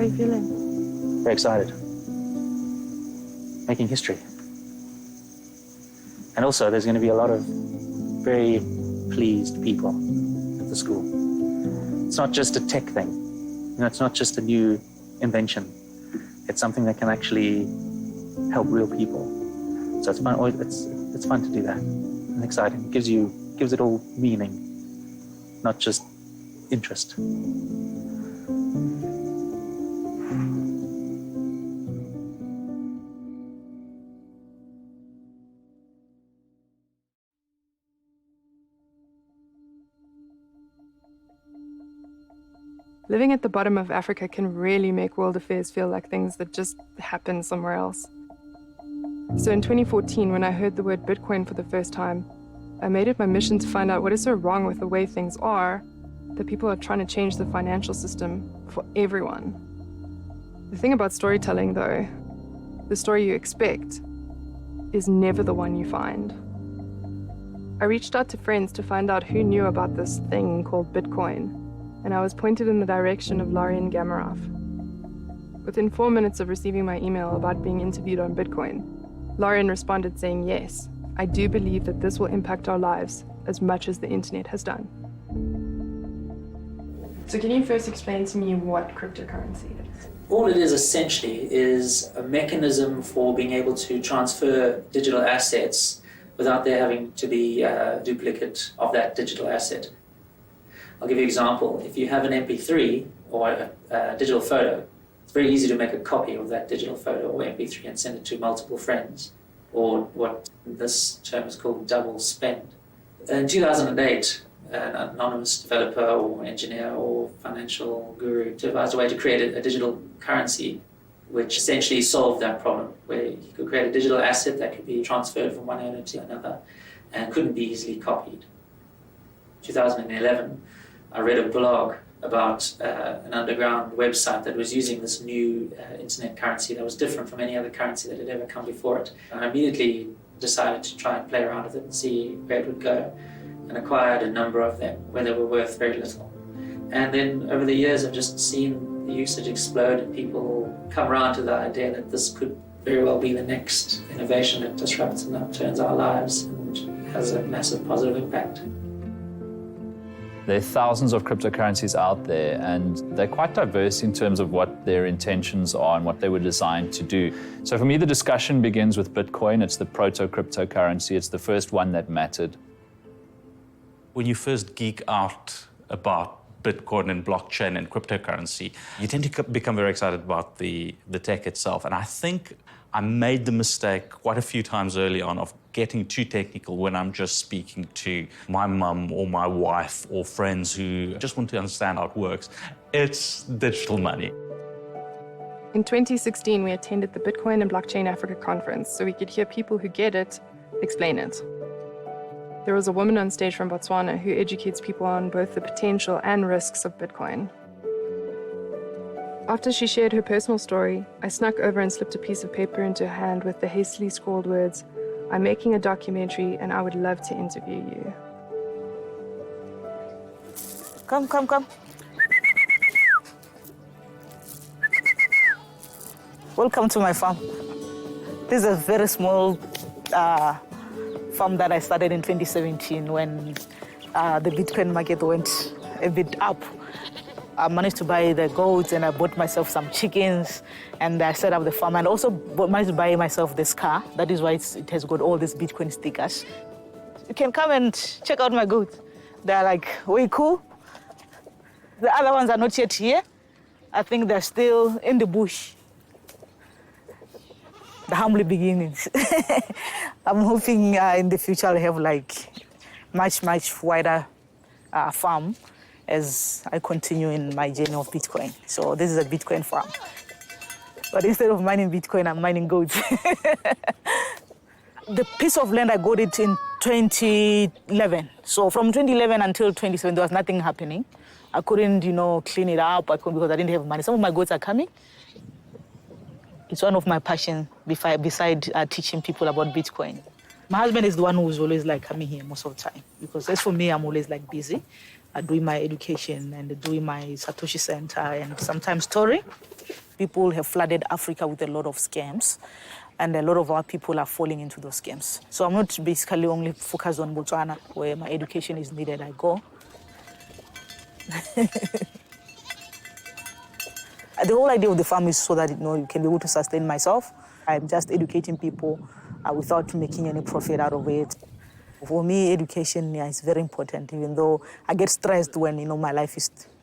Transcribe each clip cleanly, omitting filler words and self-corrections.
How are you feeling? Very excited. Making history. And also, there's going to be a lot of very pleased people at the school. It's not just a tech thing. You know, it's not just a new invention. It's something that can actually help real people. So it's fun. It's fun to do that. And exciting. It gives it all meaning, not just interest. Living at the bottom of Africa can really make world affairs feel like things that just happen somewhere else. So in 2014, when I heard the word Bitcoin for the first time, I made it my mission to find out what is so wrong with the way things are that people are trying to change the financial system for everyone. The thing about storytelling, though, the story you expect is never the one you find. I reached out to friends to find out who knew about this thing called Bitcoin, and I was pointed in the direction of LBRY Gamarov. Within 4 minutes of receiving my email about being interviewed on Bitcoin, LBRY responded saying, yes, I do believe that this will impact our lives as much as the internet has done. So can you first explain to me what cryptocurrency is? All it is essentially is a mechanism for being able to transfer digital assets without there having to be a duplicate of that digital asset. I'll give you an example. If you have an MP3 or a digital photo, it's very easy to make a copy of that digital photo or MP3 and send it to multiple friends, or what this term is called double spend. In 2008, an anonymous developer or engineer or financial guru devised a way to create a digital currency which essentially solved that problem, where you could create a digital asset that could be transferred from one owner to another and couldn't be easily copied. 2011, I read a blog about an underground website that was using this new internet currency that was different from any other currency that had ever come before it. I immediately decided to try and play around with it and see where it would go, and acquired a number of them where they were worth very little. And then over the years, I've just seen the usage explode and people come around to the idea that this could very well be the next innovation that disrupts and upturns our lives and has a massive positive impact. There are thousands of cryptocurrencies out there, and they're quite diverse in terms of what their intentions are and what they were designed to do. So for me, the discussion begins with Bitcoin. It's the proto-cryptocurrency. It's the first one that mattered. When you first geek out about Bitcoin and blockchain and cryptocurrency, you tend to become very excited about the tech itself. And I think I made the mistake quite a few times early on of getting too technical when I'm just speaking to my mum or my wife or friends who just want to understand how it works. It's digital money. In 2016, we attended the Bitcoin and Blockchain Africa conference so we could hear people who get it explain it. There was a woman on stage from Botswana who educates people on both the potential and risks of Bitcoin. After she shared her personal story, I snuck over and slipped a piece of paper into her hand with the hastily scrawled words, "I'm making a documentary and I would love to interview you." Come, come, come. Welcome to my farm. This is a very small farm that I started in 2017 when the Bitcoin market went a bit up. I managed to buy the goats and I bought myself some chickens and I set up the farm and also managed to buy myself this car. That is why it has got all these Bitcoin stickers. You can come and check out my goats. They're like way cool. The other ones are not yet here. I think they're still in the bush. The humble beginnings. I'm hoping in the future I'll have like much wider farm as I continue in my journey of Bitcoin. So this is a Bitcoin farm. But instead of mining Bitcoin, I'm mining goats. The piece of land, I got it in 2011. So from 2011 until 2017, there was nothing happening. I couldn't, clean it up. I couldn't because I didn't have money. Some of my goats are coming. It's one of my passions beside teaching people about Bitcoin. My husband is the one who's always like coming here most of the time because as for me, I'm always like busy. doing my education and doing my Satoshi Center and sometimes touring. People have flooded Africa with a lot of scams, and a lot of our people are falling into those scams. So I'm not basically only focused on Botswana, where my education is needed, I go. The whole idea of the farm is so that you can be able to sustain myself. I'm just educating people without making any profit out of it. For me, education is very important, even though I get stressed when my life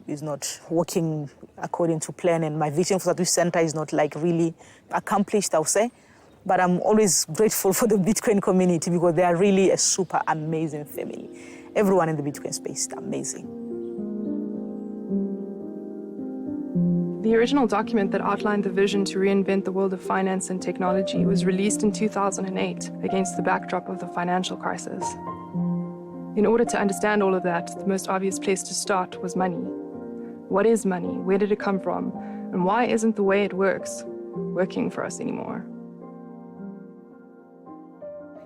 is not working according to plan, and my vision for Satoshi Center is not like really accomplished, I'll say. But I'm always grateful for the Bitcoin community because they are really a super amazing family. Everyone in the Bitcoin space is amazing. The original document that outlined the vision to reinvent the world of finance and technology was released in 2008 against the backdrop of the financial crisis. In order to understand all of that, the most obvious place to start was money. What is money? Where did it come from? And why isn't the way it works working for us anymore?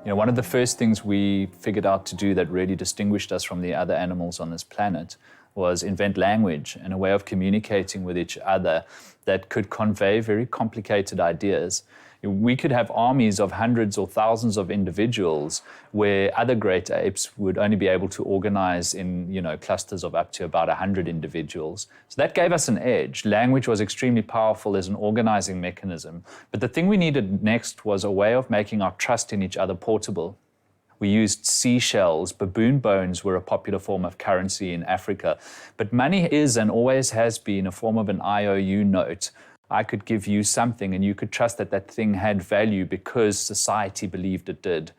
One of the first things we figured out to do that really distinguished us from the other animals on this planet was invent language and a way of communicating with each other that could convey very complicated ideas. We could have armies of hundreds or thousands of individuals where other great apes would only be able to organize in clusters of up to about 100 individuals. So that gave us an edge. Language was extremely powerful as an organizing mechanism. But the thing we needed next was a way of making our trust in each other portable. We used seashells. Baboon bones were a popular form of currency in Africa. But money is and always has been a form of an IOU note. I could give you something and you could trust that that thing had value because society believed it did.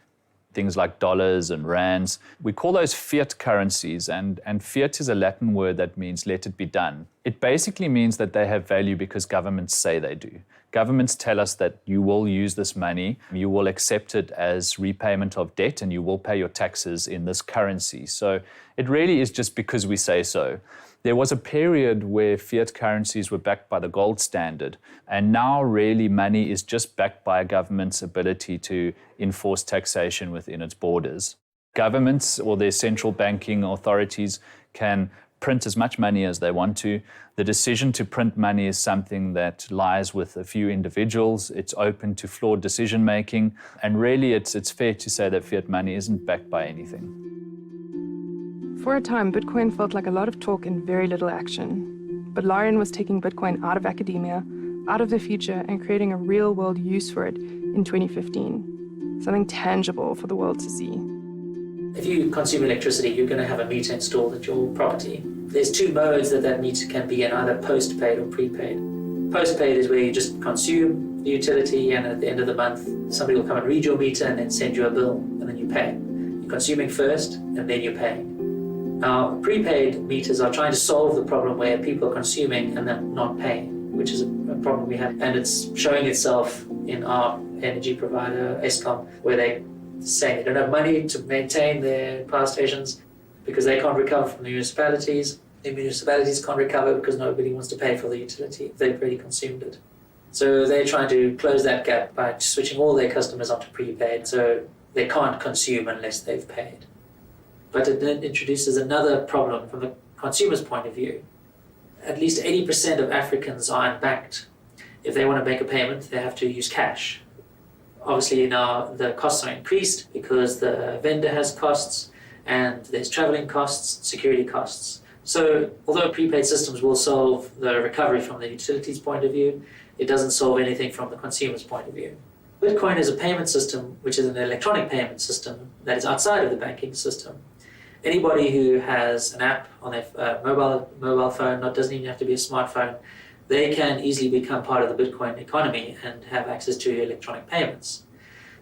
Things like dollars and rands. We call those fiat currencies, and fiat is a Latin word that means let it be done. It basically means that they have value because governments say they do. Governments tell us that you will use this money, you will accept it as repayment of debt, and you will pay your taxes in this currency. So it really is just because we say so. There was a period where fiat currencies were backed by the gold standard, and now really money is just backed by a government's ability to enforce taxation within its borders. Governments or their central banking authorities can print as much money as they want to. The decision to print money is something that lies with a few individuals. It's open to flawed decision making, and really it's fair to say that fiat money isn't backed by anything. For a time, Bitcoin felt like a lot of talk and very little action. But Larian was taking Bitcoin out of academia, out of the future, and creating a real-world use for it in 2015. Something tangible for the world to see. If you consume electricity, you're going to have a meter installed at your property. There's two modes that meter can be in, either postpaid or prepaid. Postpaid is where you just consume the utility, and at the end of the month, somebody will come and read your meter and then send you a bill, and then you pay. You're consuming first, and then you're paying. Now, prepaid meters are trying to solve the problem where people are consuming and then not paying, which is a problem we have. And it's showing itself in our energy provider, Eskom, where they say they don't have money to maintain their power stations because they can't recover from the municipalities. The municipalities can't recover because nobody wants to pay for the utility if they've already consumed it. So they're trying to close that gap by switching all their customers onto prepaid, so they can't consume unless they've paid. But it then introduces another problem from the consumer's point of view. At least 80% of Africans are unbanked. If they want to make a payment, they have to use cash. Obviously now the costs are increased because the vendor has costs and there's traveling costs, security costs. So although prepaid systems will solve the recovery from the utilities point of view, it doesn't solve anything from the consumer's point of view. Bitcoin is a payment system, which is an electronic payment system that is outside of the banking system. Anybody who has an app on their mobile phone, doesn't even have to be a smartphone, they can easily become part of the Bitcoin economy and have access to electronic payments.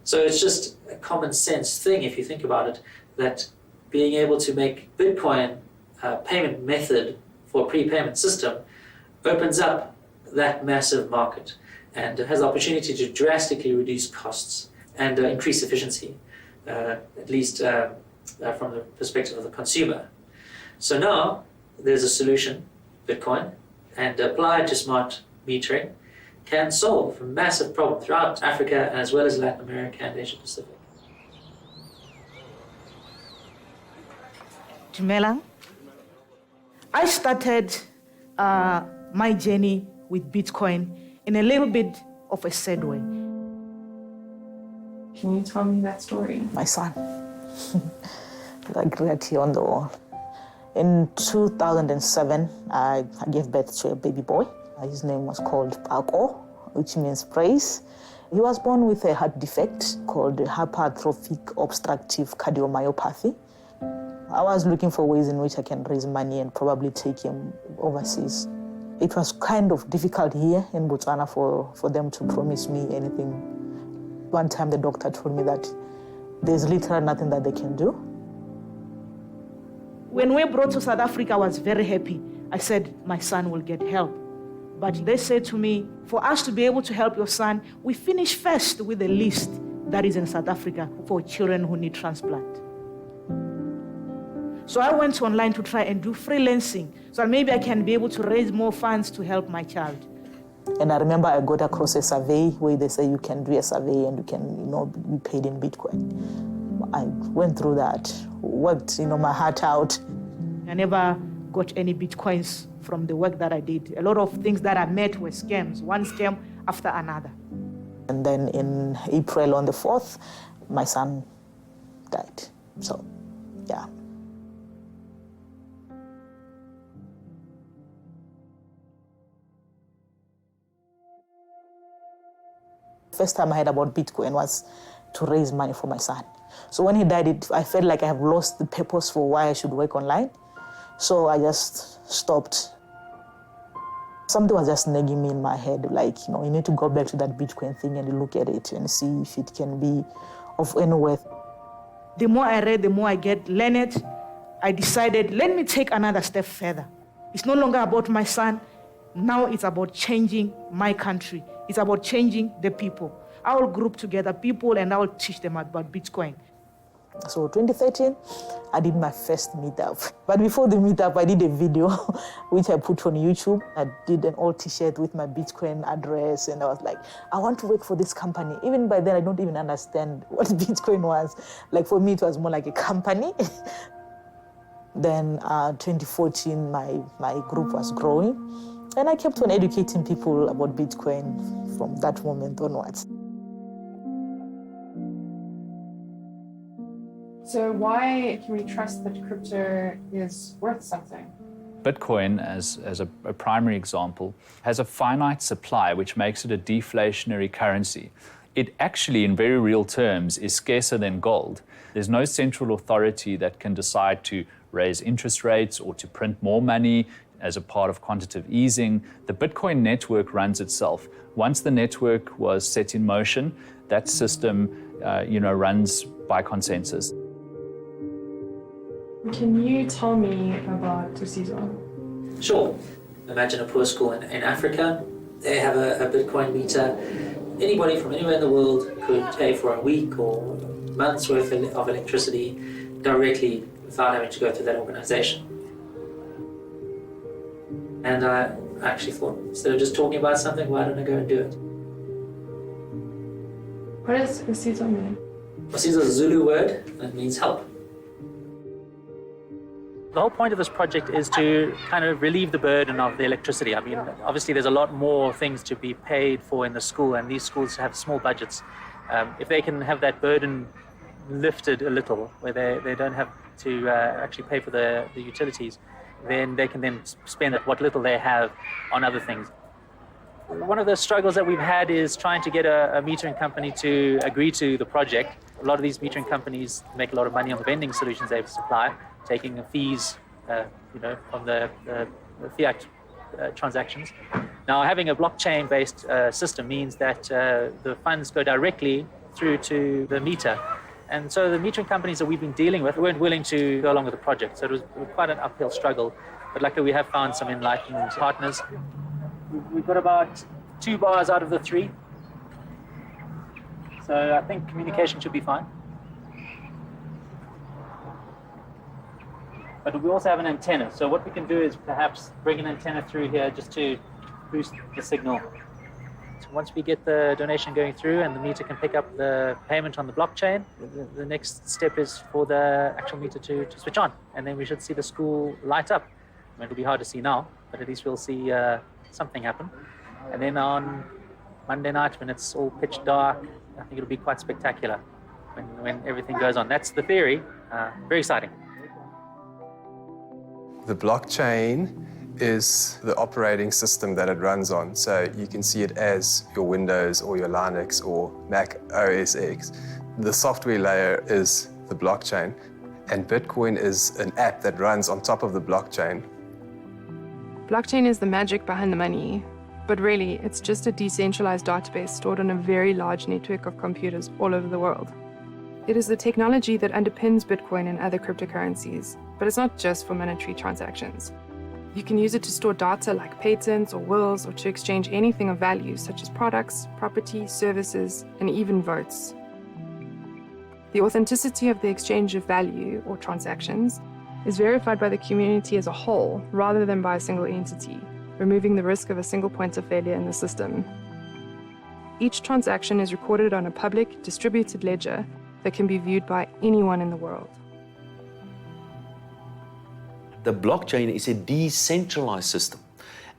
So it's just a common sense thing, if you think about it, that being able to make Bitcoin a payment method for a prepayment system opens up that massive market and has the opportunity to drastically reduce costs and increase efficiency, at least from the perspective of the consumer. So now there's a solution, Bitcoin, and applied to smart metering can solve a massive problem throughout Africa as well as Latin America and Asia Pacific. Dumela, I started my journey with Bitcoin in a little bit of a sad way. Can you tell me that story? My son, like right here on the wall. In 2007, I gave birth to a baby boy. His name was called Ako, which means praise. He was born with a heart defect called hypertrophic obstructive cardiomyopathy. I was looking for ways in which I can raise money and probably take him overseas. It was kind of difficult here in Botswana for them to promise me anything. One time the doctor told me that there's literally nothing that they can do. When we brought to South Africa, I was very happy. I said, my son will get help. But they said to me, for us to be able to help your son, we finish first with a list that is in South Africa for children who need transplant. So I went online to try and do freelancing, so maybe I can be able to raise more funds to help my child. And I remember I got across a survey where they say you can do a survey and you can, be paid in Bitcoin. I went through that, worked, my heart out. I never got any Bitcoins from the work that I did. A lot of things that I met were scams, one scam after another. And then in April on the 4th, my son died. So, yeah. First time I heard about Bitcoin was to raise money for my son. So when he died, I felt like I have lost the purpose for why I should work online. So I just stopped. Something was just nagging me in my head, like, you need to go back to that Bitcoin thing and look at it and see if it can be of any worth. The more I read, the more I get learned. I decided, let me take another step further. It's no longer about my son. Now it's about changing my country. It's about changing the people. I will group together people and I will teach them about Bitcoin. So 2013, I did my first meetup. But before the meetup, I did a video which I put on YouTube. I did an old t-shirt with my Bitcoin address and I was like, I want to work for this company. Even by then, I don't even understand what Bitcoin was. Like for me, it was more like a company. Then 2014, my group was growing. And I kept on educating people about Bitcoin from that moment onwards. So why can we trust that crypto is worth something? Bitcoin, as a primary example, has a finite supply, which makes it a deflationary currency. It actually, in very real terms, is scarcer than gold. There's no central authority that can decide to raise interest rates or to print more money as a part of quantitative easing. The Bitcoin network runs itself. Once the network was set in motion, that system runs by consensus. Can you tell me about Tosizo? Sure. Imagine a poor school in Africa. They have a Bitcoin meter. Anybody from anywhere in the world could pay for a week or month's worth of electricity directly without having to go through that organization. And I actually thought, instead of just talking about something, why don't I go and do it? What does Tosizo mean? Tosizo is a Zulu word that means help. The whole point of this project is to kind of relieve the burden of the electricity. I mean, obviously there's a lot more things to be paid for in the school, and these schools have small budgets. If they can have that burden lifted a little, where they don't have to actually pay for the utilities, then they can then spend what little they have on other things. One of the struggles that we've had is trying to get a metering company to agree to the project. A lot of these metering companies make a lot of money on the vending solutions they supply, taking fees, from the Fiat transactions. Now, having a blockchain-based system means that the funds go directly through to the meter. And so the metering companies that we've been dealing with weren't willing to go along with the project. So it was quite an uphill struggle. But luckily, we have found some enlightened partners. We've got about 2 bars out of the 3. So I think communication should be fine. But we also have an antenna. So what we can do is perhaps bring an antenna through here just to boost the signal. So once we get the donation going through and the meter can pick up the payment on the blockchain, the next step is for the actual meter to switch on. And then we should see the school light up. mean, it'll be hard to see now, but at least we'll see something happen. And then on Monday night, when it's all pitch dark, I think it'll be quite spectacular when everything goes on. That's the theory. Very exciting. The blockchain is the operating system that it runs on. So you can see it as your Windows or your Linux or Mac OS X. The software layer is the blockchain, and Bitcoin is an app that runs on top of the blockchain. Blockchain is the magic behind the money, but really it's just a decentralized database stored on a very large network of computers all over the world. It is the technology that underpins Bitcoin and other cryptocurrencies, but it's not just for monetary transactions. You can use it to store data like patents or wills, or to exchange anything of value such as products, property, services, and even votes. The authenticity of the exchange of value or transactions is verified by the community as a whole rather than by a single entity, removing the risk of a single point of failure in the system. Each transaction is recorded on a public, distributed ledger that can be viewed by anyone in the world. The blockchain is a decentralized system.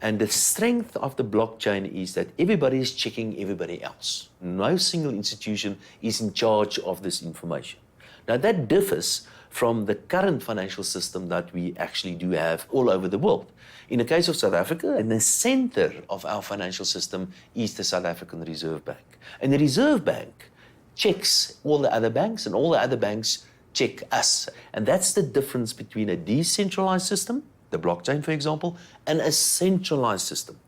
And the strength of the blockchain is that everybody is checking everybody else. No single institution is in charge of this information. Now that differs from the current financial system that we actually do have all over the world. In the case of South Africa, in the center of our financial system is the South African Reserve Bank. And the Reserve Bank checks all the other banks, and all the other banks check us. And that's the difference between a decentralized system, the blockchain, for example, and a centralized system.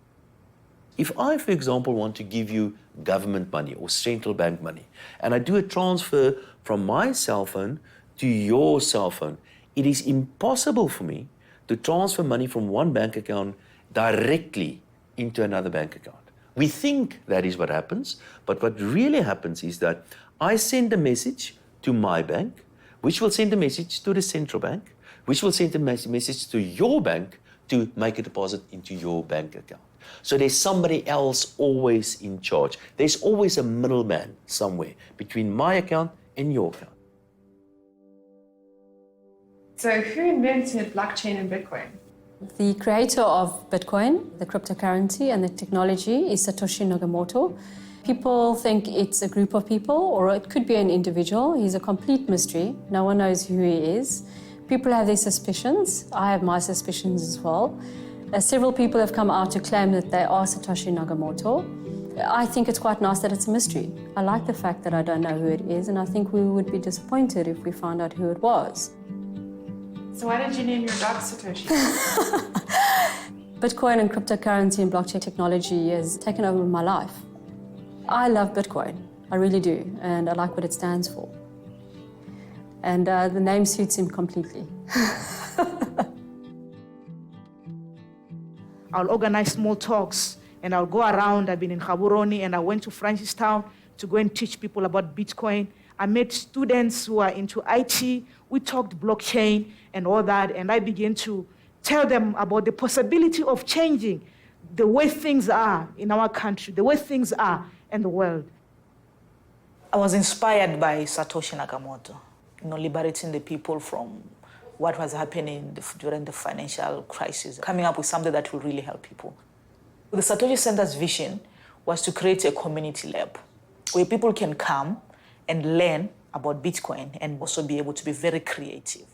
If I, for example, want to give you government money or central bank money, and I do a transfer from my cell phone to your cell phone, it is impossible for me to transfer money from one bank account directly into another bank account. We think that is what happens, but what really happens is that I send a message to my bank, which will send a message to the central bank, which will send a message to your bank to make a deposit into your bank account. So there's somebody else always in charge. There's always a middleman somewhere between my account and your account. So who invented blockchain and Bitcoin? The creator of Bitcoin, the cryptocurrency and the technology, is Satoshi Nakamoto. People think it's a group of people, or it could be an individual. He's a complete mystery. No one knows who he is. People have their suspicions. I have my suspicions as well. Several people have come out to claim that they are Satoshi Nakamoto. I think it's quite nice that it's a mystery. I like the fact that I don't know who it is, and I think we would be disappointed if we found out who it was. So why did you name your dog Satoshi? Bitcoin and cryptocurrency and blockchain technology has taken over my life. I love Bitcoin, I really do, and I like what it stands for. And the name suits him completely. I'll organize small talks and I'll go around. I've been in Gaborone and I went to Francistown to go and teach people about Bitcoin. I met students who are into IT. We talked blockchain and all that, and I began to tell them about the possibility of changing the way things are in our country, the way things are in the world. I was inspired by Satoshi Nakamoto, liberating the people from what was happening during the financial crisis, coming up with something that will really help people. The Satoshi Center's vision was to create a community lab where people can come and learn about Bitcoin and also be able to be very creative.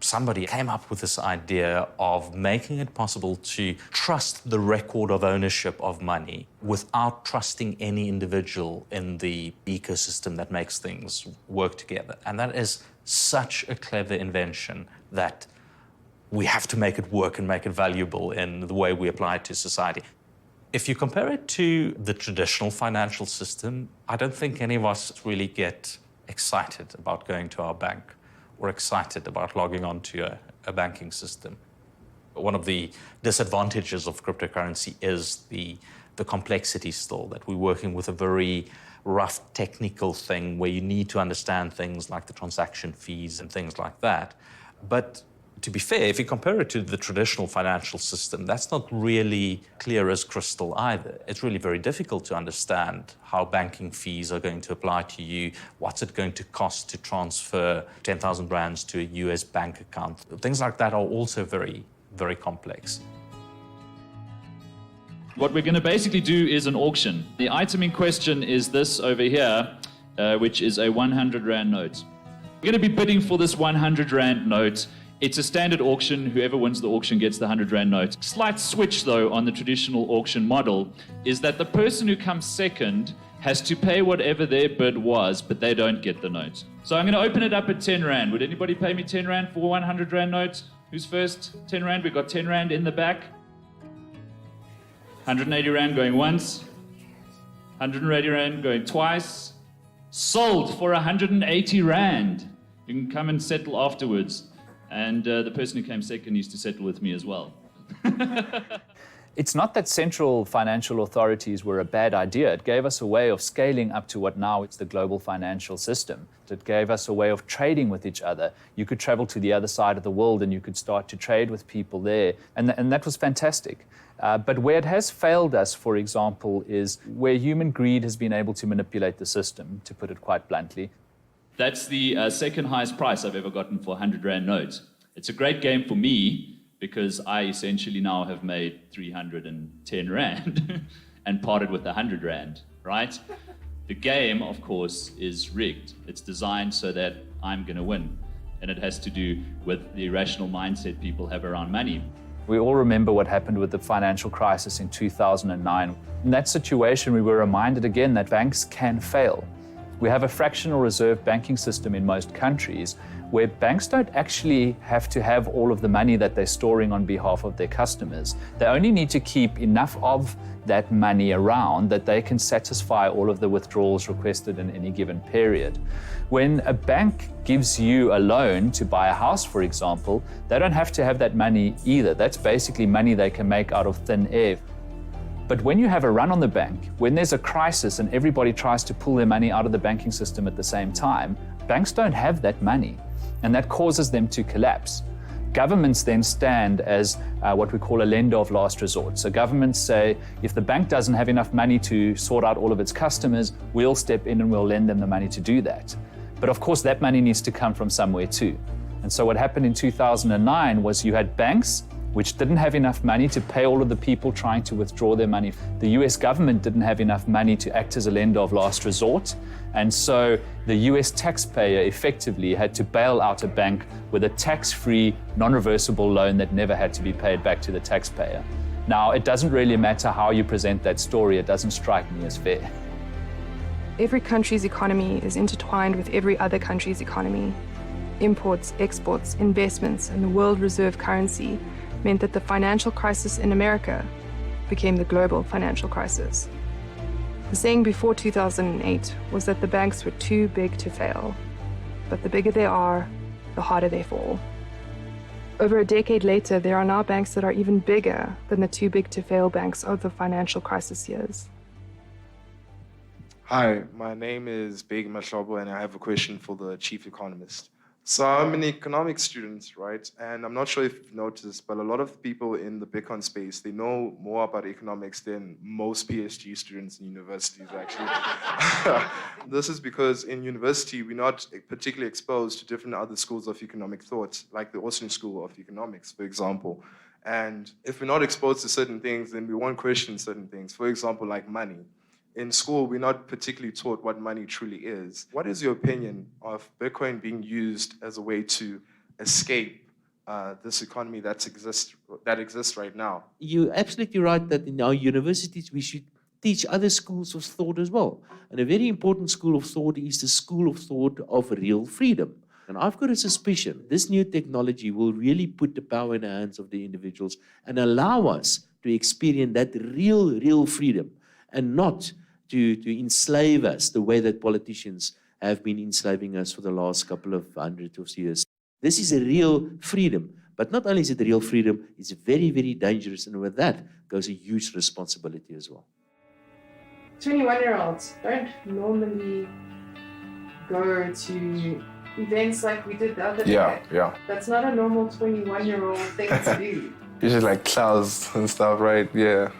Somebody came up with this idea of making it possible to trust the record of ownership of money without trusting any individual in the ecosystem that makes things work together. And that is such a clever invention that we have to make it work and make it valuable in the way we apply it to society. If you compare it to the traditional financial system, I don't think any of us really get excited about going to our bank or excited about logging on to a banking system. One of the disadvantages of cryptocurrency is the complexity still, that we're working with a very rough technical thing where you need to understand things like the transaction fees and things like that. But to be fair, if you compare it to the traditional financial system, that's not really clear as crystal either. It's really very difficult to understand how banking fees are going to apply to you, what's it going to cost to transfer 10,000 rands to a US bank account. Things like that are also very very complex. What we're going to basically do is an auction. The item in question is this over here, which is a 100 Rand note. We're going to be bidding for this 100 Rand note. It's a standard auction. Whoever wins the auction gets the 100 Rand note. Slight switch, though, on the traditional auction model is that the person who comes second has to pay whatever their bid was, but they don't get the note. So I'm going to open it up at 10 Rand. Would anybody pay me 10 Rand for a 100 Rand note? Who's first? 10 Rand. We've got 10 Rand in the back. 180 Rand going once. 180 Rand going twice. Sold for 180 Rand. You can come and settle afterwards. And the person who came second used to settle with me as well. It's not that central financial authorities were a bad idea. It gave us a way of scaling up to what now is the global financial system. It gave us a way of trading with each other. You could travel to the other side of the world and you could start to trade with people there. And that was fantastic. But where it has failed us, for example, is where human greed has been able to manipulate the system, to put it quite bluntly. That's the second highest price I've ever gotten for a 100 Rand note. It's a great game for me, because I essentially now have made 310 Rand and parted with 100 Rand, right? The game, of course, is rigged. It's designed so that I'm going to win. And it has to do with the irrational mindset people have around money. We all remember what happened with the financial crisis in 2009. In that situation, we were reminded again that banks can fail. We have a fractional reserve banking system in most countries where banks don't actually have to have all of the money that they're storing on behalf of their customers. They only need to keep enough of that money around that they can satisfy all of the withdrawals requested in any given period. When a bank gives you a loan to buy a house, for example, they don't have to have that money either. That's basically money they can make out of thin air. But when you have a run on the bank, when there's a crisis and everybody tries to pull their money out of the banking system at the same time, banks don't have that money, and that causes them to collapse. Governments then stand as what we call a lender of last resort. So governments say, if the bank doesn't have enough money to sort out all of its customers, we'll step in and we'll lend them the money to do that. But of course, that money needs to come from somewhere too. And so what happened in 2009 was you had banks which didn't have enough money to pay all of the people trying to withdraw their money. The US government didn't have enough money to act as a lender of last resort. And so the US taxpayer effectively had to bail out a bank with a tax-free, non-reversible loan that never had to be paid back to the taxpayer. Now, it doesn't really matter how you present that story. It doesn't strike me as fair. Every country's economy is intertwined with every other country's economy. Imports, exports, investments, and the world reserve currency meant that the financial crisis in America became the global financial crisis. The saying before 2008 was that the banks were too big to fail, but the bigger they are, the harder they fall. Over a decade later, there are now banks that are even bigger than the too big to fail banks of the financial crisis years. Hi, my name is Big Mashobo, and I have a question for the chief economist. So I'm an economics student, right? And I'm not sure if you've noticed, but a lot of people in the Bitcoin space, they know more about economics than most PhD students in universities, actually. This is because in university, we're not particularly exposed to different other schools of economic thought, like the Austrian School of Economics, for example. And if we're not exposed to certain things, then we won't question certain things. For example, like money. In school, we're not particularly taught what money truly is. What is your opinion of Bitcoin being used as a way to escape this economy that exists right now? You're absolutely right that in our universities, we should teach other schools of thought as well. And a very important school of thought is the school of thought of real freedom. And I've got a suspicion this new technology will really put the power in the hands of the individuals and allow us to experience that real freedom, and not to enslave us the way that politicians have been enslaving us for the last couple of hundred of years. This is a real freedom, but not only is it a real freedom, it's very, very dangerous, and with that goes a huge responsibility as well. 21-year-olds don't normally go to events like we did the other day. Yeah. That's not a normal 21-year-old thing to do. Usually like clouds and stuff, right? Yeah.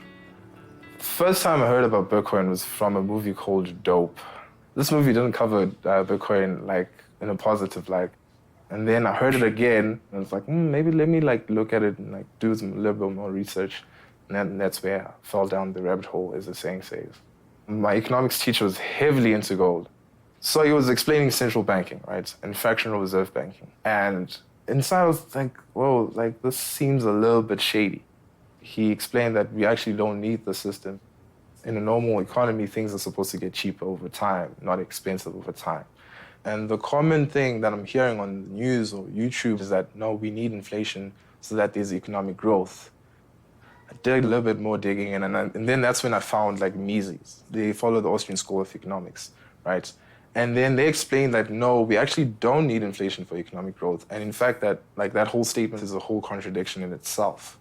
First time I heard about Bitcoin was from a movie called Dope. This movie didn't cover Bitcoin like in a positive light. And then I heard it again, and I was like, maybe let me look at it and do a little bit more research. And that's where I fell down the rabbit hole, as the saying says. My economics teacher was heavily into gold. So he was explaining central banking, right, and fractional reserve banking. And inside I was like, whoa, this seems a little bit shady. He explained that we actually don't need the system. In a normal economy, things are supposed to get cheaper over time, not expensive over time. And the common thing that I'm hearing on the news or YouTube is that, no, we need inflation so that there's economic growth. I did a little bit more digging in, and then that's when I found Mises. They follow the Austrian school of economics, right? And then they explained that, no, we actually don't need inflation for economic growth. And in fact, that whole statement is a whole contradiction in itself.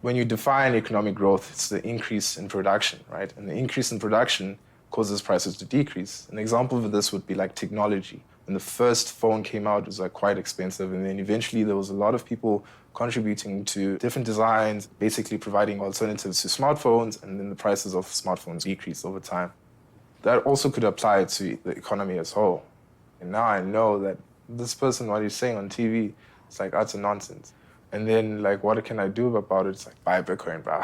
When you define economic growth, it's the increase in production, right? And the increase in production causes prices to decrease. An example of this would be technology. When the first phone came out, it was quite expensive, and then eventually there was a lot of people contributing to different designs, basically providing alternatives to smartphones, and then the prices of smartphones decreased over time. That also could apply to the economy as a whole. And now I know that this person, what he's saying on TV, it's utter nonsense. And then what can I do about it? It's buy Bitcoin, bro.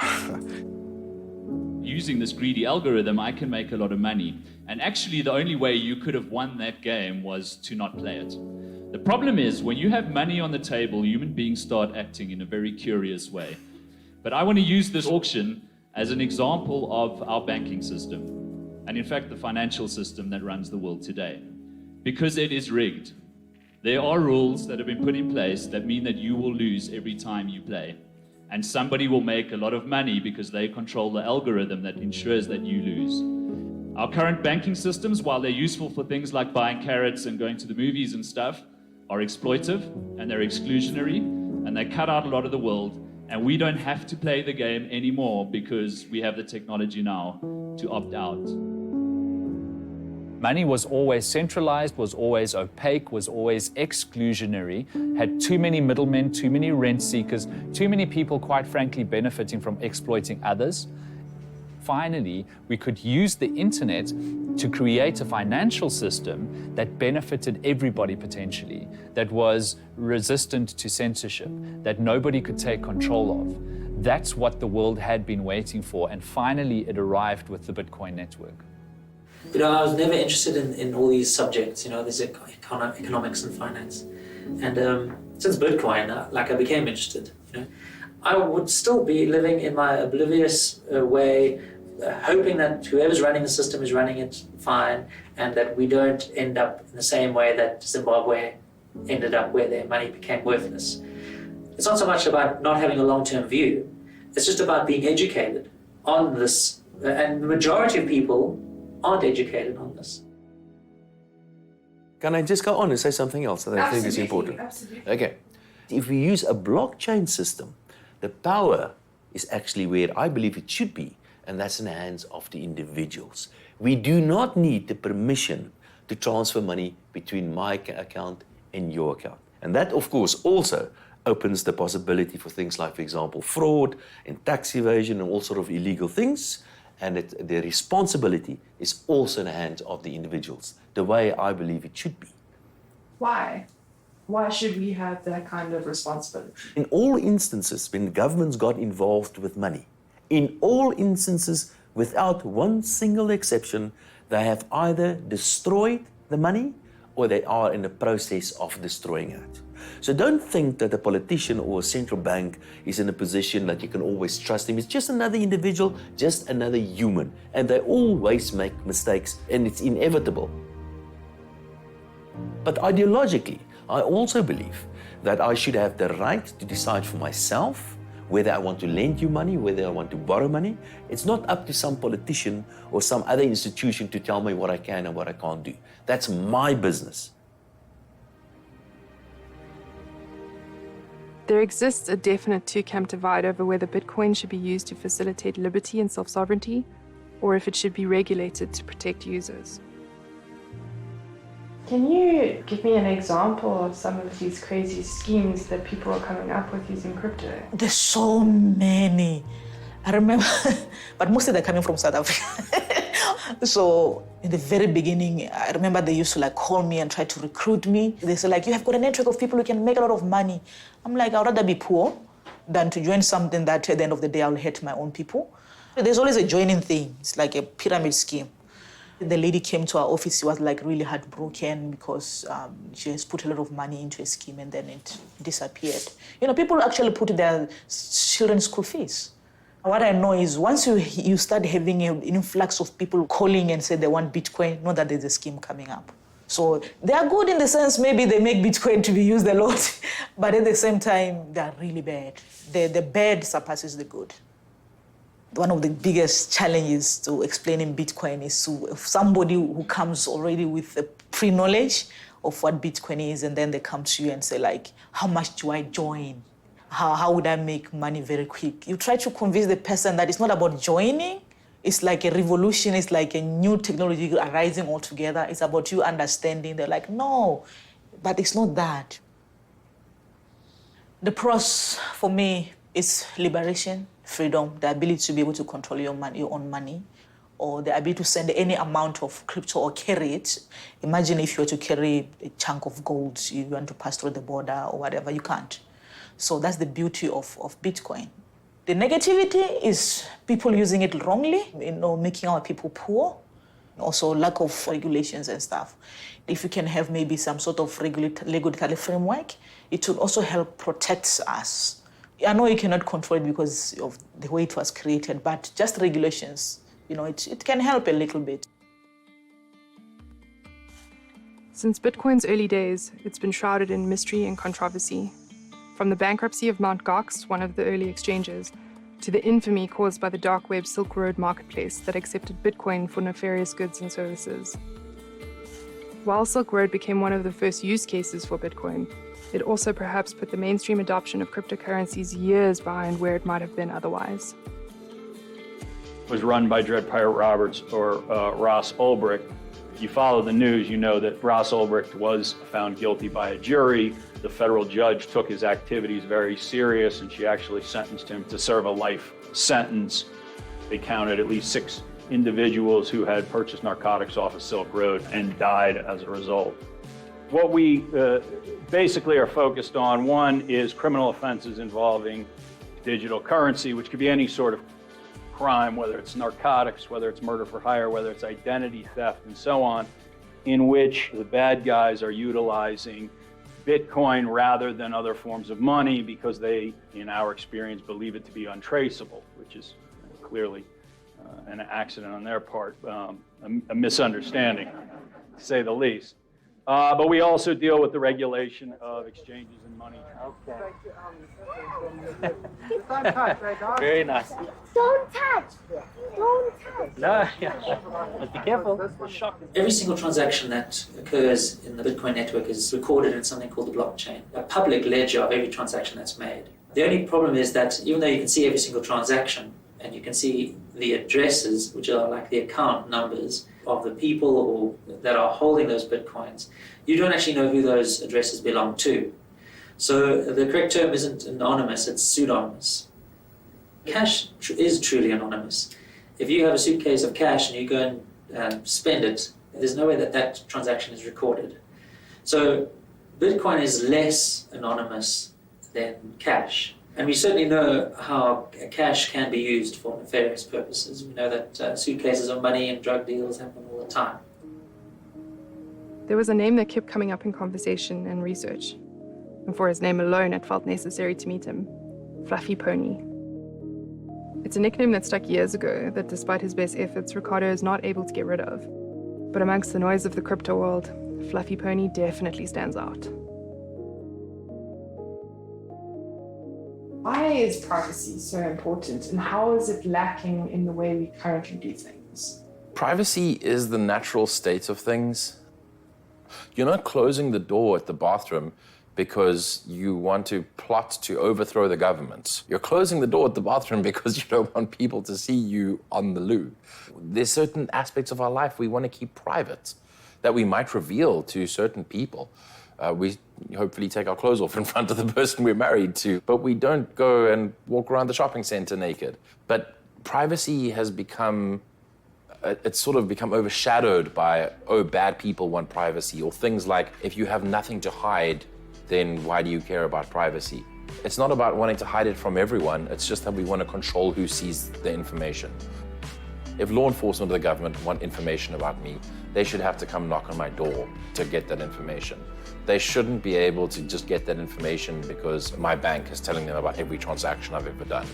Using this greedy algorithm, I can make a lot of money. And actually, the only way you could have won that game was to not play it. The problem is, when you have money on the table, human beings start acting in a very curious way. But I want to use this auction as an example of our banking system, and in fact, the financial system that runs the world today. Because it is rigged. There are rules that have been put in place that mean that you will lose every time you play. And somebody will make a lot of money because they control the algorithm that ensures that you lose. Our current banking systems, while they're useful for things like buying carrots and going to the movies and stuff, are exploitive and they're exclusionary and they cut out a lot of the world, and we don't have to play the game anymore because we have the technology now to opt out. Money was always centralized, was always opaque, was always exclusionary, had too many middlemen, too many rent seekers, too many people, quite frankly, benefiting from exploiting others. Finally, we could use the internet to create a financial system that benefited everybody potentially, that was resistant to censorship, that nobody could take control of. That's what the world had been waiting for, and finally it arrived with the Bitcoin network. I was never interested in all these subjects, there's economics and finance. And since Bitcoin, I became interested, I would still be living in my oblivious way, hoping that whoever's running the system is running it fine, and that we don't end up in the same way that Zimbabwe ended up, where their money became worthless. It's not so much about not having a long-term view, it's just about being educated on this, and the majority of people aren't educated on this. Can I just go on and say something else that I think is important? Absolutely. Okay. If we use a blockchain system, the power is actually where I believe it should be, and that's in the hands of the individuals. We do not need the permission to transfer money between my account and your account. And that, of course, also opens the possibility for things like, for example, fraud and tax evasion and all sort of illegal things. And the responsibility is also in the hands of the individuals, the way I believe it should be. Why? Why should we have that kind of responsibility? In all instances, when governments got involved with money, in all instances, without one single exception, they have either destroyed the money or they are in the process of destroying it. So don't think that a politician or a central bank is in a position that you can always trust him. It's just another individual, just another human. And they always make mistakes, and it's inevitable. But ideologically, I also believe that I should have the right to decide for myself whether I want to lend you money, whether I want to borrow money. It's not up to some politician or some other institution to tell me what I can and what I can't do. That's my business. There exists a definite two-camp divide over whether Bitcoin should be used to facilitate liberty and self-sovereignty, or if it should be regulated to protect users. Can you give me an example of some of these crazy schemes that people are coming up with using crypto? There's so many. I remember, but mostly they're coming from South Africa. So in the very beginning, I remember they used to like call me and try to recruit me. They say like, you have got a network of people who can make a lot of money. I'm like, I'd rather be poor than to join something that at the end of the day, I'll hurt my own people. There's always a joining thing. It's like a pyramid scheme. The lady came to our office. She was like really heartbroken because she has put a lot of money into a scheme and then it disappeared. You know, people actually put their children's school fees. What I know is once you start having an influx of people calling and say they want Bitcoin, know that there's a scheme coming up. So they are good in the sense maybe they make Bitcoin to be used a lot, but at the same time, they are really bad. The bad surpasses the good. One of the biggest challenges to explaining Bitcoin is to somebody who comes already with a pre-knowledge of what Bitcoin is, and then they come to you and say like, how much do I join? How would I make money very quick? You try to convince the person that it's not about joining. It's like a revolution. It's like a new technology arising altogether. It's about you understanding. They're like, no, but it's not that. The pros for me is liberation, freedom, the ability to be able to control your own money, or the ability to send any amount of crypto or carry it. Imagine if you were to carry a chunk of gold, you want to pass through the border or whatever, you can't. So that's the beauty of Bitcoin. The negativity is people using it wrongly, making our people poor. Also lack of regulations and stuff. If you can have maybe some sort of regulatory framework, it will also help protect us. I know you cannot control it because of the way it was created, but just regulations, it can help a little bit. Since Bitcoin's early days, it's been shrouded in mystery and controversy. From the bankruptcy of Mt. Gox, one of the early exchanges, to the infamy caused by the dark web Silk Road marketplace that accepted Bitcoin for nefarious goods and services. While Silk Road became one of the first use cases for Bitcoin, it also perhaps put the mainstream adoption of cryptocurrencies years behind where it might have been otherwise. It was run by Dread Pirate Roberts or Ross Ulbricht. If you follow the news, you know that Ross Ulbricht was found guilty by a jury. The federal judge took his activities very serious, and she actually sentenced him to serve a life sentence. They counted at least 6 individuals who had purchased narcotics off of Silk Road and died as a result. What we basically are focused on, one is criminal offenses involving digital currency, which could be any sort of crime, whether it's narcotics, whether it's murder for hire, whether it's identity theft, and so on, in which the bad guys are utilizing Bitcoin rather than other forms of money because they, in our experience, believe it to be untraceable, which is clearly an accident on their part, a misunderstanding, to say the least. But we also deal with the regulation of exchanges and money. Okay. Very nice. Don't touch. Don't touch. No, yeah. But be careful. Every single transaction that occurs in the Bitcoin network is recorded in something called the blockchain, a public ledger of every transaction that's made. The only problem is that even though you can see every single transaction and you can see the addresses, which are like the account numbers of the people that are holding those Bitcoins, you don't actually know who those addresses belong to. So the correct term isn't anonymous, it's pseudonymous. Cash is truly anonymous. If you have a suitcase of cash and you go and spend it, there's no way that that transaction is recorded. So Bitcoin is less anonymous than cash. And we certainly know how cash can be used for nefarious purposes. We know that suitcases of money and drug deals happen all the time. There was a name that kept coming up in conversation and research. And for his name alone, it felt necessary to meet him. Fluffy Pony. It's a nickname that stuck years ago that despite his best efforts, Ricardo is not able to get rid of. But amongst the noise of the crypto world, Fluffy Pony definitely stands out. Why is privacy so important, and how is it lacking in the way we currently do things? Privacy is the natural state of things. You're not closing the door at the bathroom because you want to plot to overthrow the government. You're closing the door at the bathroom because you don't want people to see you on the loo. There's certain aspects of our life we want to keep private that we might reveal to certain people. We hopefully take our clothes off in front of the person we're married to, but we don't go and walk around the shopping center naked. But privacy has become it's sort of become overshadowed by, oh, bad people want privacy, or things like, if you have nothing to hide, then why do you care about privacy? It's not about wanting to hide it from everyone, it's just that we want to control who sees the information. If law enforcement or the government want information about me, they should have to come knock on my door to get that information. They shouldn't be able to just get that information because my bank is telling them about every transaction I've ever done.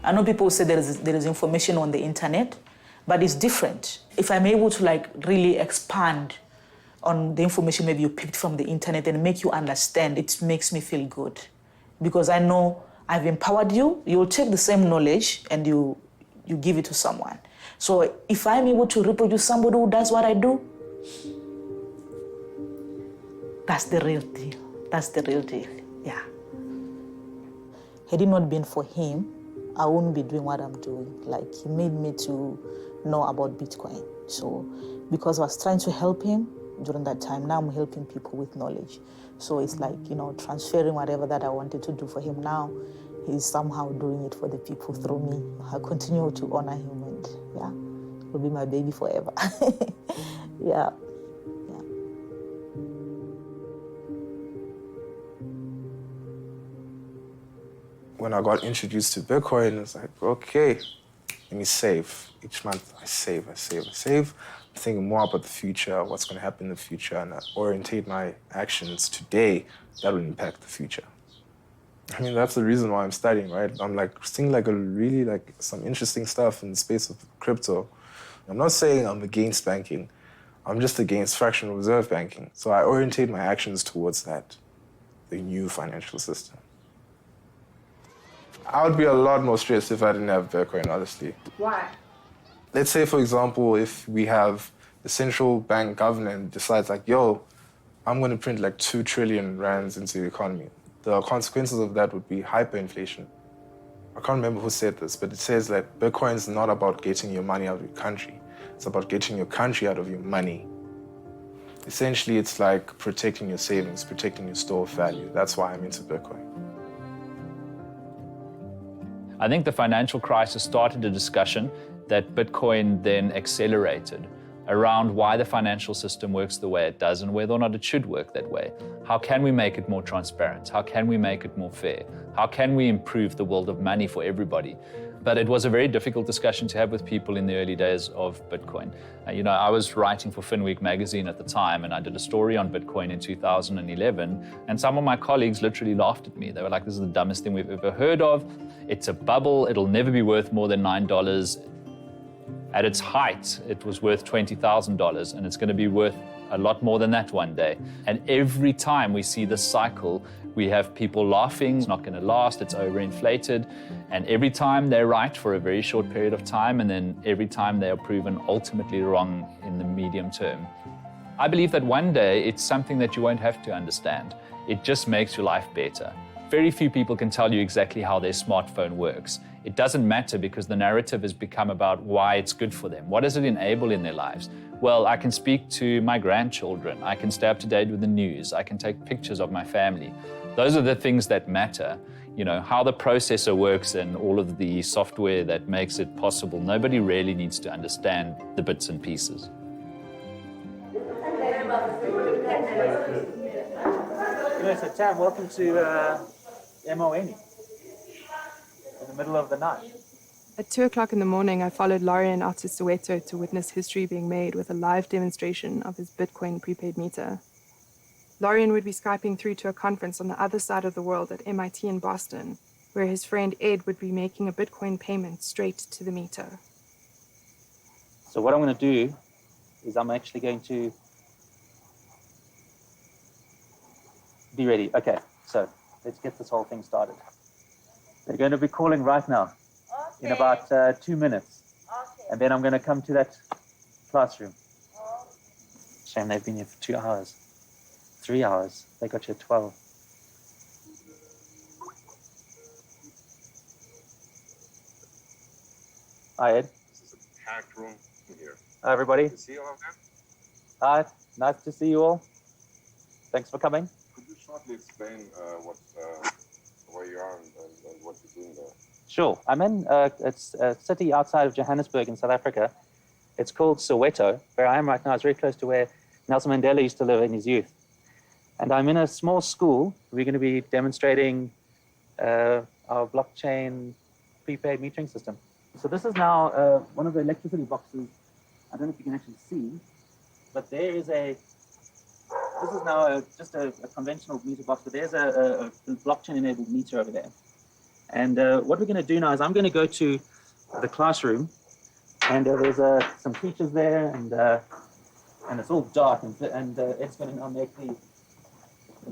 I know people say there is information on the internet, but it's different. If I'm able to like really expand on the information maybe you picked from the internet and make you understand, it makes me feel good. Because I know I've empowered you, you'll take the same knowledge and you give it to someone. So if I'm able to reproduce somebody who does what I do, that's the real deal. That's the real deal, yeah. Had it not been for him, I wouldn't be doing what I'm doing. Like, he made me to know about Bitcoin. So because I was trying to help him during that time, now I'm helping people with knowledge. So it's like, you know, transferring whatever that I wanted to do for him now, he's somehow doing it for the people through me. I continue to honor him and yeah, he'll be my baby forever. Yeah. When I got introduced to Bitcoin, it's like, okay, let me save. Each month I save. I'm thinking more about the future, what's going to happen in the future, and I orientate my actions today that will impact the future. I mean, that's the reason why I'm studying, right? I'm like seeing like some interesting stuff in the space of crypto. I'm not saying I'm against banking. I'm just against fractional reserve banking. So I orientate my actions towards that, the new financial system. I would be a lot more stressed if I didn't have Bitcoin, honestly. Why? Let's say, for example, if we have the central bank government decides like, yo, I'm going to print like 2 trillion rands into the economy. The consequences of that would be hyperinflation. I can't remember who said this, but it says that Bitcoin is not about getting your money out of your country. It's about getting your country out of your money. Essentially, it's like protecting your savings, protecting your store of value. That's why I'm into Bitcoin. I think the financial crisis started a discussion that Bitcoin then accelerated around why the financial system works the way it does and whether or not it should work that way. How can we make it more transparent? How can we make it more fair? How can we improve the world of money for everybody? But it was a very difficult discussion to have with people in the early days of Bitcoin. You know, I was writing for FinWeek magazine at the time, and I did a story on Bitcoin in 2011, and some of my colleagues literally laughed at me. They were like, this is the dumbest thing we've ever heard of. It's a bubble. It'll never be worth more than $9. At its height, it was worth $20,000, and it's going to be worth a lot more than that one day. And every time we see this cycle, we have people laughing, it's not going to last, it's overinflated. And every time they're right for a very short period of time, and then every time they are proven ultimately wrong in the medium term. I believe that one day it's something that you won't have to understand. It just makes your life better. Very few people can tell you exactly how their smartphone works. It doesn't matter because the narrative has become about why it's good for them. What does it enable in their lives? Well, I can speak to my grandchildren. I can stay up to date with the news. I can take pictures of my family. Those are the things that matter. You know, how the processor works and all of the software that makes it possible. Nobody really needs to understand the bits and pieces. So Tam, welcome to MON in the middle of the night. At 2 o'clock in the morning, I followed Lorian out to Soweto to witness history being made with a live demonstration of his Bitcoin prepaid meter. Lorian would be Skyping through to a conference on the other side of the world at MIT in Boston, where his friend Ed would be making a Bitcoin payment straight to the meter. So what I'm going to do is I'm actually going to be ready. Okay, so let's get this whole thing started. They're going to be calling right now. In about 2 minutes. Okay. And then I'm going to come to that classroom. Shame they've been here for 2 hours. 3 hours. They got you at 12. Hi, Ed. This is a packed room here. Hi, everybody. Good to see you all again. Hi, nice to see you all. Thanks for coming. Could you shortly explain where you are and what you're doing there? Sure. I'm in it's a city outside of Johannesburg in South Africa. It's called Soweto. Where I am right now is very close to where Nelson Mandela used to live in his youth. And I'm in a small school. We're going to be demonstrating our blockchain prepaid metering system. So this is now one of the electricity boxes. I don't know if you can actually see, but there is this is now just a conventional meter box, but there's a blockchain-enabled meter over there. And what we're going to do now is I'm going to go to the classroom, and there's some teachers there, and it's all dark, and it's going to now make the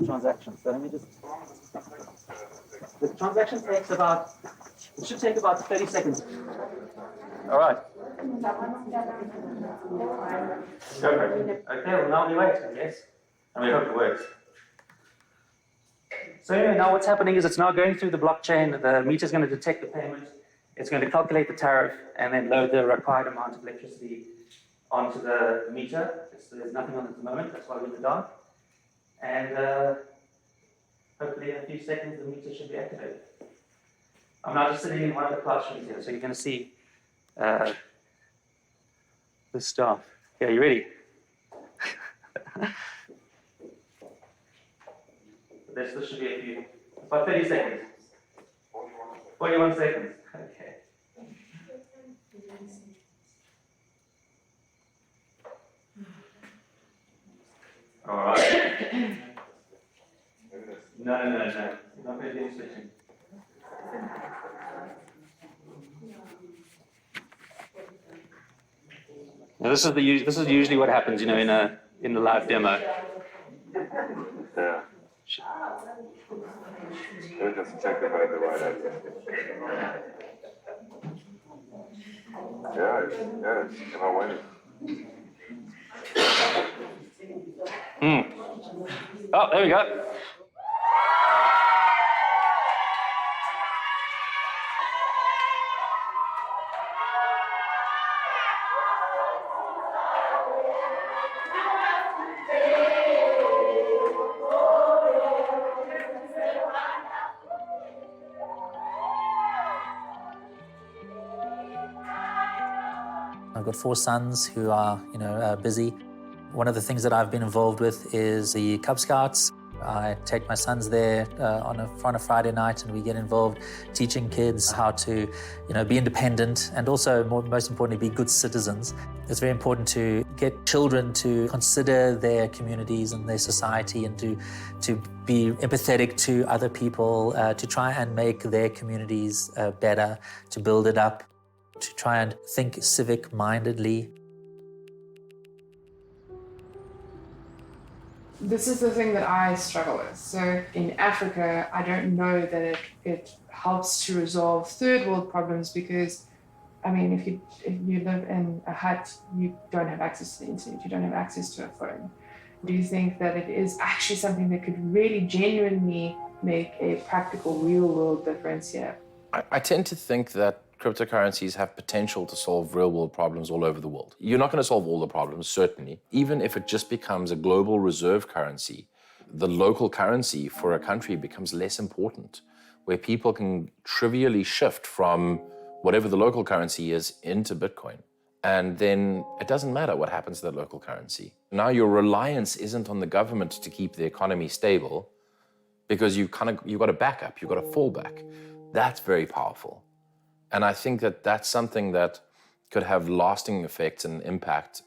transaction. So let me just... The transaction takes it should take about 30 seconds. All right. Perfect. Okay, well now we wait, I guess. And we hope it works. So anyway, now what's happening is it's now going through the blockchain. The meter is going to detect the payment. It's going to calculate the tariff and then load the required amount of electricity onto the meter. There's nothing on it at the moment. That's why we're in the dark. And hopefully in a few seconds, the meter should be activated. I'm now just sitting in one of the classrooms here, so you're going to see the staff. Okay, you ready? This should be a few, about 30 seconds. 41 seconds. Okay. All right. No. You're not going to do any switching. Now this is usually what happens, in the live demo. Yeah. They're just check if I have the right idea. Yeah, it's am I winning? Oh, there we go. I've got 4 sons who are, busy. One of the things that I've been involved with is the Cub Scouts. I take my sons there on a Friday night, and we get involved teaching kids how to, be independent and also, most importantly, be good citizens. It's very important to get children to consider their communities and their society and to be empathetic to other people, to try and make their communities better, to build it up, to try and think civic-mindedly. This is the thing that I struggle with. So in Africa, I don't know that it helps to resolve third world problems because, if you live in a hut, you don't have access to the internet, you don't have access to a phone. Do you think that it is actually something that could really genuinely make a practical, real world difference here? I tend to think that cryptocurrencies have potential to solve real-world problems all over the world. You're not going to solve all the problems, certainly. Even if it just becomes a global reserve currency, the local currency for a country becomes less important, where people can trivially shift from whatever the local currency is into Bitcoin. And then it doesn't matter what happens to that local currency. Now your reliance isn't on the government to keep the economy stable, because you've got a backup, you've got a fallback. That's very powerful. And I think that that's something that could have lasting effects and impact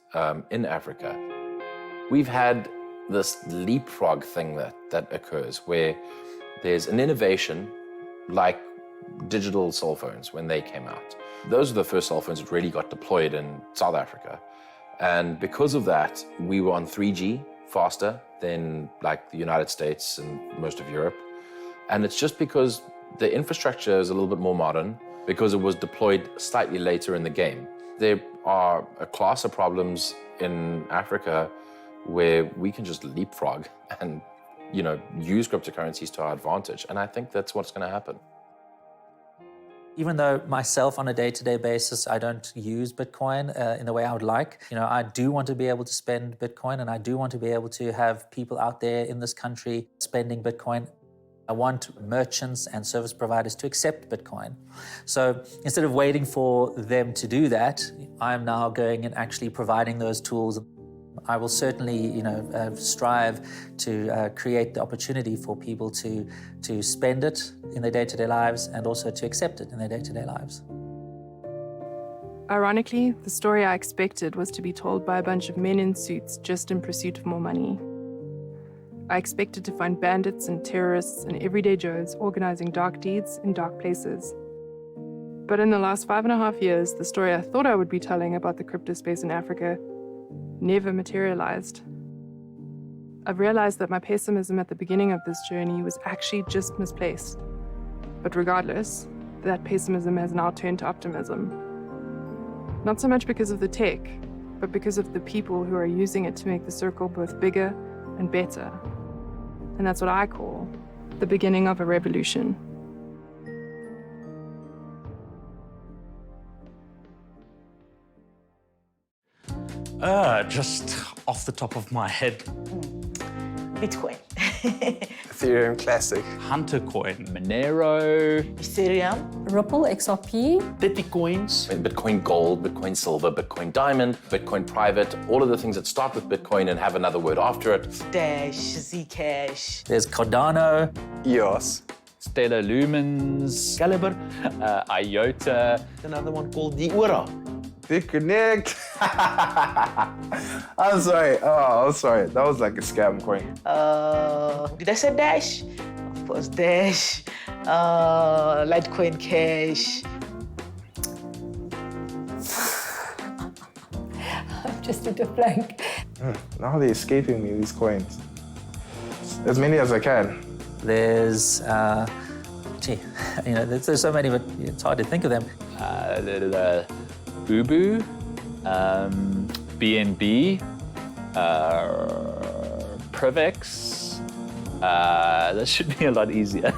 in Africa. We've had this leapfrog thing that occurs where there's an innovation like digital cell phones when they came out. Those are the first cell phones that really got deployed in South Africa. And because of that, we were on 3G faster than like the United States and most of Europe. And it's just because the infrastructure is a little bit more modern, because it was deployed slightly later in the game. There are a class of problems in Africa where we can just leapfrog and, use cryptocurrencies to our advantage. And I think that's what's going to happen. Even though myself on a day-to-day basis, I don't use Bitcoin in the way I would like, I do want to be able to spend Bitcoin, and I do want to be able to have people out there in this country spending Bitcoin. I want merchants and service providers to accept Bitcoin. So instead of waiting for them to do that, I'm now going and actually providing those tools. I will certainly, strive to create the opportunity for people to spend it in their day-to-day lives and also to accept it in their day-to-day lives. Ironically, the story I expected was to be told by a bunch of men in suits just in pursuit of more money. I expected to find bandits and terrorists and everyday Joes organizing dark deeds in dark places. But in the last 5.5 years, the story I thought I would be telling about the crypto space in Africa never materialized. I've realized that my pessimism at the beginning of this journey was actually just misplaced. But regardless, that pessimism has now turned to optimism. Not so much because of the tech, but because of the people who are using it to make the circle both bigger and better. And that's what I call the beginning of a revolution. Just off the top of my head. Bitcoin. Ethereum Classic. Hunter Coin. Monero. Ethereum. Ripple, XRP. Bitcoins. Bitcoin Gold, Bitcoin Silver, Bitcoin Diamond, Bitcoin Private, all of the things that start with Bitcoin and have another word after it. Dash, Zcash. There's Cardano. EOS. Stellar Lumens. Caliber. IOTA. Another one called the Ura. Disconnect. I'm sorry. Oh, I'm sorry. That was like a scam coin. Did I say Dash? Of course, Dash. Litecoin Cash. I'm just at a blank. Now they're escaping me, these coins. As many as I can. There's, there's so many, but it's hard to think of them. Ubu, BNB, Privex. That should be a lot easier.